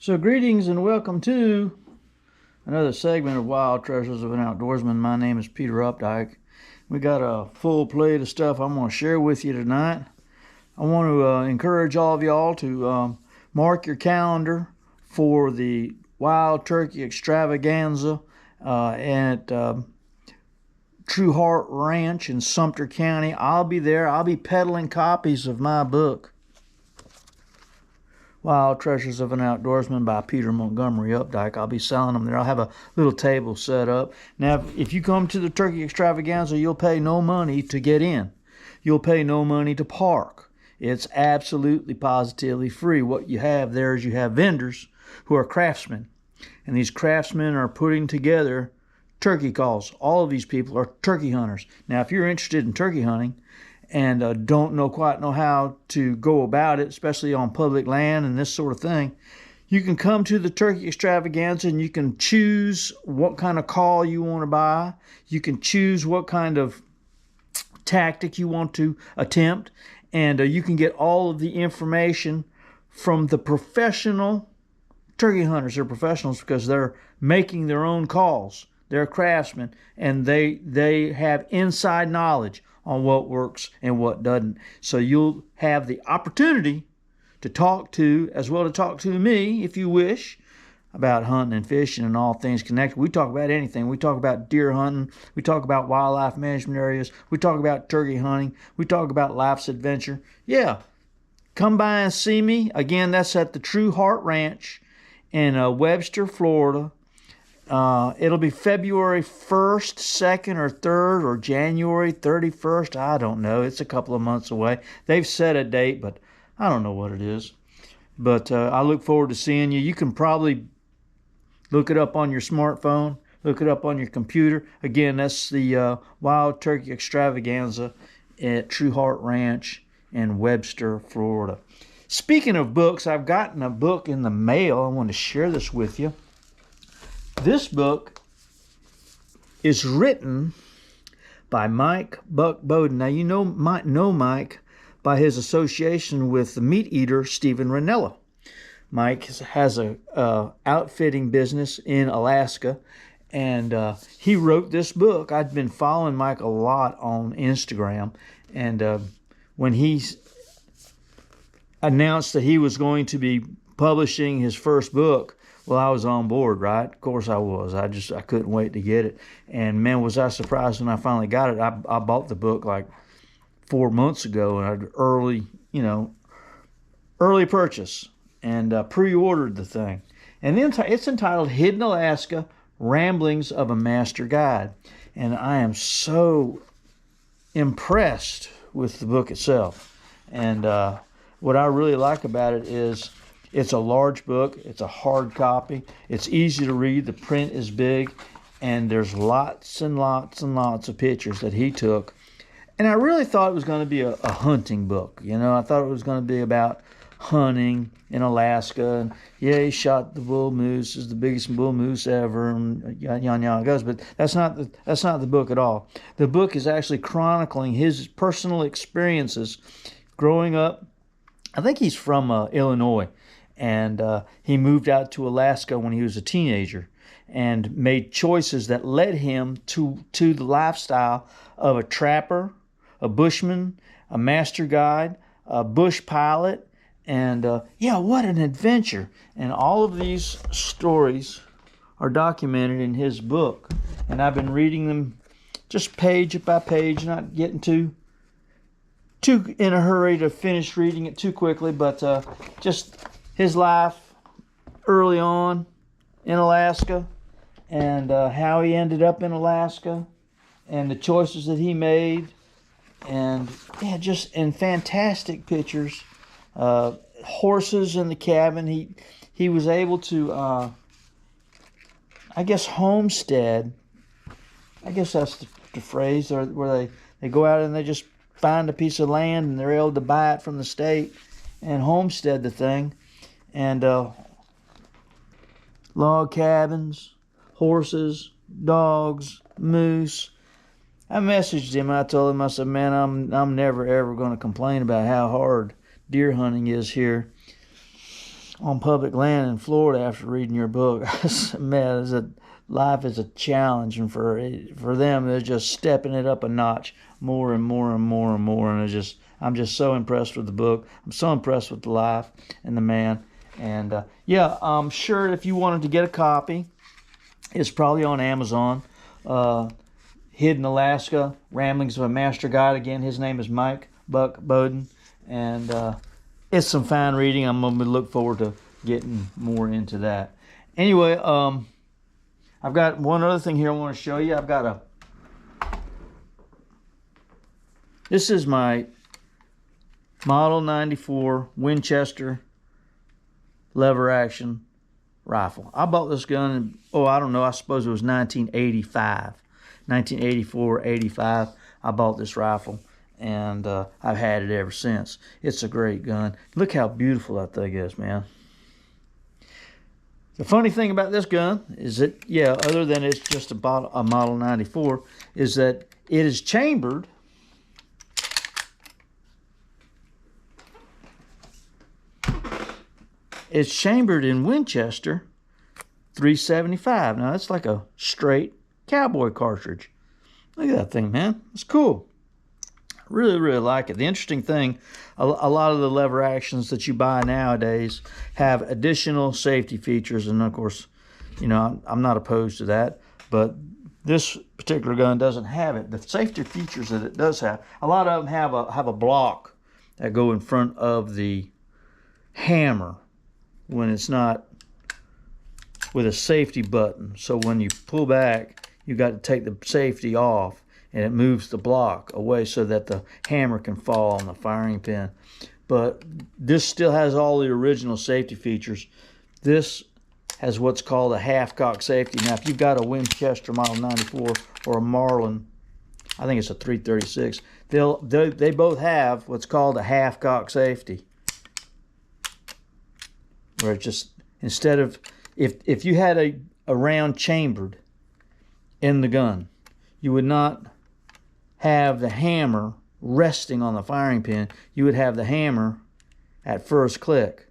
So greetings and welcome to another segment of Wild Treasures of an Outdoorsman. My name is Peter Updike. We got a full plate of stuff I'm going to share with you tonight. I want to encourage all of y'all to mark your calendar for the Wild Turkey Extravaganza at True Heart Ranch in Sumter County. I'll be there. I'll be peddling copies of my book, Wild Treasures of an Outdoorsman by Peter Montgomery Updike. I'll be selling them there. I'll have a little table set up. Now, if you come to the Turkey Extravaganza, you'll pay no money to get in. You'll pay no money to park. It's absolutely positively free. What you have there is you have vendors who are craftsmen. And these craftsmen are putting together turkey calls. All of these people are turkey hunters. Now, if you're interested in turkey hunting, and don't quite know how to go about it, especially on public land and this sort of thing, you can come to the Turkey Extravaganza and you can choose what kind of call you want to buy. You can choose what kind of tactic you want to attempt, and you can get all of the information from the professional turkey hunters. They're professionals because they're making their own calls. They're craftsmen, and they have inside knowledge on what works and what doesn't. So you'll have the opportunity to talk to, as well to talk to me, if you wish, about hunting and fishing and all things connected. We talk about anything. We talk about deer hunting. We talk about wildlife management areas. We talk about turkey hunting. We talk about life's adventure. Yeah, come by and see me. Again, that's at the True Heart Ranch in Webster, Florida. It'll be February 1st, 2nd, or 3rd, or January 31st. I don't know. It's a couple of months away. They've set a date, but I don't know what it is. But I look forward to seeing you. You can probably look it up on your smartphone, look it up on your computer. Again, that's the Wild Turkey Extravaganza at True Heart Ranch in Webster, Florida. Speaking of books, I've gotten a book in the mail. I want to share this with you. This book is written by Mike Buck Bowden. Now, you know Mike by his association with the meat eater Stephen Ranella. Mike has a outfitting business in Alaska, and he wrote this book. I'd been following Mike a lot on Instagram, and when he announced that he was going to be publishing his first book, well, I was on board, right? Of course I was. I couldn't wait to get it. And man, was I surprised when I finally got it. I bought the book like 4 months ago, and I'd early purchase, and pre-ordered the thing. And then it's entitled Hidden Alaska, Ramblings of a Master Guide. And I am so impressed with the book itself. And what I really like about it is it's a large book. It's a hard copy. It's easy to read. The print is big. And there's lots and lots and lots of pictures that he took. And I really thought it was going to be a hunting book. You know, I thought it was going to be about hunting in Alaska. And yeah, he shot the bull moose. It's the biggest bull moose ever. And yada goes. But that's not the book at all. The book is actually chronicling his personal experiences growing up. I think he's from Illinois. And he moved out to Alaska when he was a teenager and made choices that led him to the lifestyle of a trapper, a bushman, a master guide, a bush pilot, and what an adventure. And all of these stories are documented in his book. And I've been reading them just page by page, not getting too in a hurry to finish reading it too quickly, but just his life early on in Alaska, and how he ended up in Alaska, and the choices that he made, and and fantastic pictures. Horses in the cabin. He was able to, homestead. I guess that's the phrase, where they go out and they just find a piece of land and they're able to buy it from the state and homestead the thing. And log cabins, horses, dogs, moose. I messaged him. I told him, I said, man, I'm never ever going to complain about how hard deer hunting is here. on public land in Florida after reading your book. Man, life is a challenge, and for them, they're just stepping it up a notch more and more and more and more. And I'm just so impressed with the book. I'm so impressed with the life and the man. And yeah, I'm sure if you wanted to get a copy, it's probably on Amazon. Hidden Alaska, Ramblings of a Master Guide. Again, his name is Mike Buck Bowden. And it's some fine reading. I'm going to look forward to getting more into that. Anyway, I've got one other thing here I want to show you. This is my Model 94 Winchester lever action rifle. I bought this gun in, I don't know, I suppose it was 1985. 1984, 85, I bought this rifle, and I've had it ever since. It's a great gun. Look how beautiful that thing is, man. The funny thing about this gun is that, other than it's just a Model 94, is that it is chambered in Winchester 375. Now, that's like a straight cowboy cartridge. Look at that thing, man. It's cool. Really, really like it. The interesting thing, a lot of the lever actions that you buy nowadays have additional safety features, and of course, I'm not opposed to that, but this particular gun doesn't have it. The safety features that it does have, a lot of them have a block that go in front of the hammer when it's not with a safety button. So when you pull back, you got to take the safety off, and it moves the block away so that the hammer can fall on the firing pin. But this still has all the original safety features. This has what's called a half-cock safety. Now, if you've got a Winchester Model 94 or a Marlin, I think it's a 336, they both have what's called a half-cock safety, where it just, instead of, if you had a round chambered in the gun, you would not have the hammer resting on the firing pin. You would have the hammer at first click,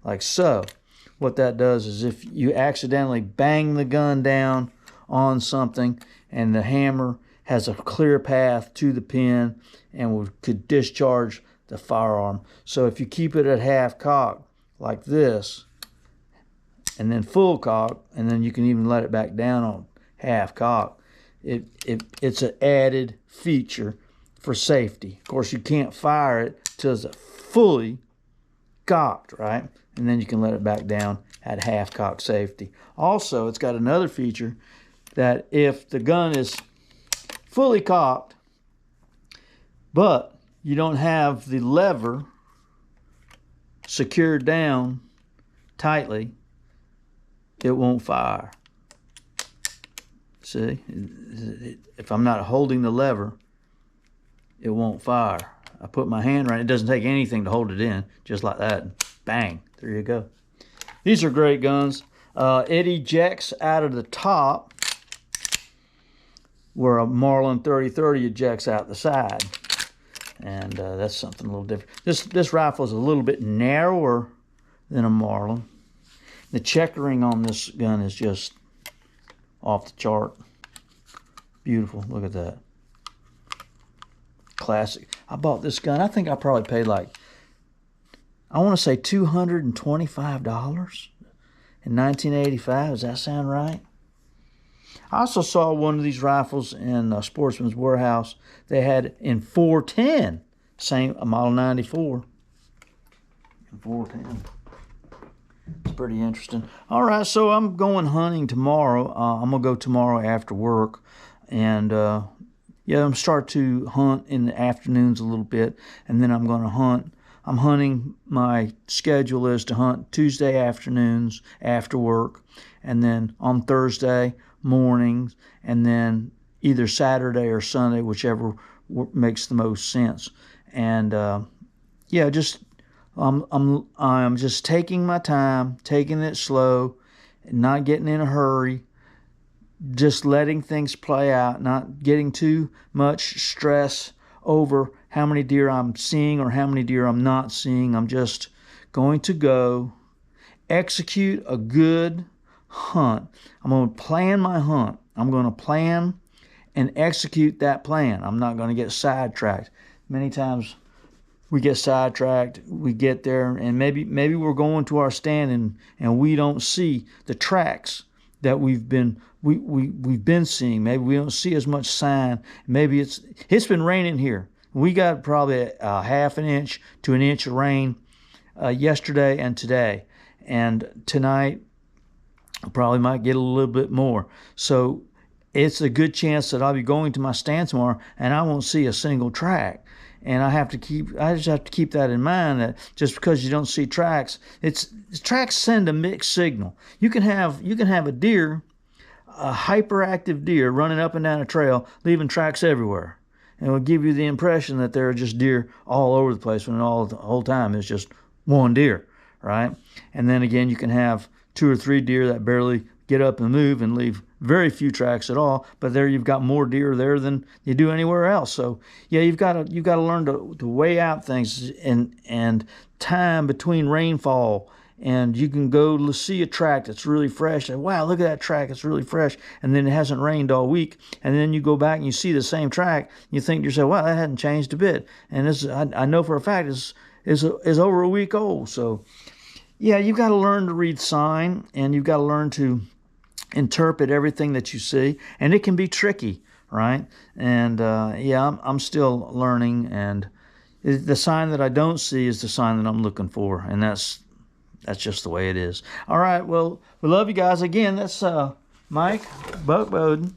like so. What that does is, if you accidentally bang the gun down on something and the hammer has a clear path to the pin and could discharge the firearm. So if you keep it at half cock like this, and then full cock, and then you can even let it back down on half cock, it's an added feature for safety. Of course, you can't fire it till it's fully cocked, right? And then you can let it back down at half cock safety. Also, it's got another feature that if the gun is fully cocked, but you don't have the lever secured down tightly, it won't fire. See, if I'm not holding the lever, it won't fire. I put my hand right, it doesn't take anything to hold it in, just like that, and bang, there you go. These are great guns. It ejects out of the top where a Marlin 30-30 ejects out the side, and that's something a little different. This rifle is a little bit narrower than a Marlin. The checkering on this gun is just off the chart. Beautiful. Look at that. Classic. I bought this gun. I think I probably paid like, I want to say $225 in 1985. Does that sound right? I also saw one of these rifles in Sportsman's Warehouse. They had in 410, a Model 94. In 410. It's pretty interesting. All right, so I'm going hunting tomorrow. I'm going to go tomorrow after work. And, I'm start to hunt in the afternoons a little bit. And then I'm going to hunt. I'm hunting, my schedule is to hunt Tuesday afternoons after work. And then on Thursday mornings. And then either Saturday or Sunday, whichever makes the most sense. And, I'm just taking my time, taking it slow, not getting in a hurry, just letting things play out, not getting too much stress over how many deer I'm seeing or how many deer I'm not seeing. I'm just going to go execute a good hunt. I'm going to plan my hunt. I'm going to plan and execute that plan. I'm not going to get sidetracked. Many times we get sidetracked, we get there, and maybe we're going to our stand and we don't see the tracks that we've been seeing. Maybe we don't see as much sign. Maybe it's been raining here. We got probably a half an inch to an inch of rain yesterday and today, and tonight I probably might get a little bit more. So it's a good chance that I'll be going to my stand tomorrow and I won't see a single track. And I just have to keep that in mind, that just because you don't see tracks, tracks send a mixed signal. You can have a deer, a hyperactive deer running up and down a trail, leaving tracks everywhere. And it will give you the impression that there are just deer all over the place when the whole time it's just one deer, right? And then again, you can have 2 or 3 deer that barely get up and move and leave very few tracks at all, but there you've got more deer there than you do anywhere else. So yeah, you've got to learn to weigh out things and time between rainfall. And you can go to see a track that's really fresh, and wow, look at that track, it's really fresh, and then it hasn't rained all week, and then you go back and you see the same track, you think to yourself, wow, that hadn't changed a bit, and I know for a fact is over a week old. So yeah, you've got to learn to read sign, and you've got to learn to interpret everything that you see, and it can be tricky, right? And yeah, I'm still learning, and the sign that I don't see is the sign that I'm looking for, and that's just the way it is. All right, well, we love you guys. Again, that's Mike Buck Bowden,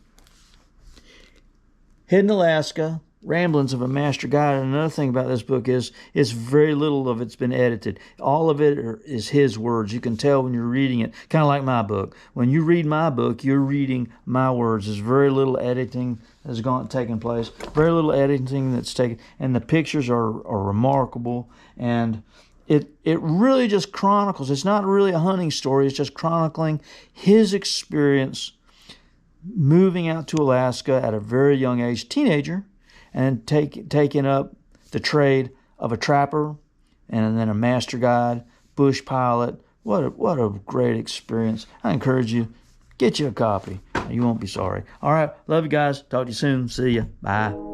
Hidden Alaska, Ramblings of a Master Guide. And another thing about this book is very little of it's been edited. All of it is his words. You can tell when you're reading it, kind of like my book. When you read my book, you're reading my words. There's very little editing that's taken place. Very little editing that's taken, and the pictures are remarkable. And it really just chronicles. It's not really a hunting story. It's just chronicling his experience moving out to Alaska at a very young age, teenager, and taking up the trade of a trapper and then a master guide, bush pilot. What a great experience. I encourage you, get you a copy. You won't be sorry. All right, love you guys. Talk to you soon. See ya. Bye.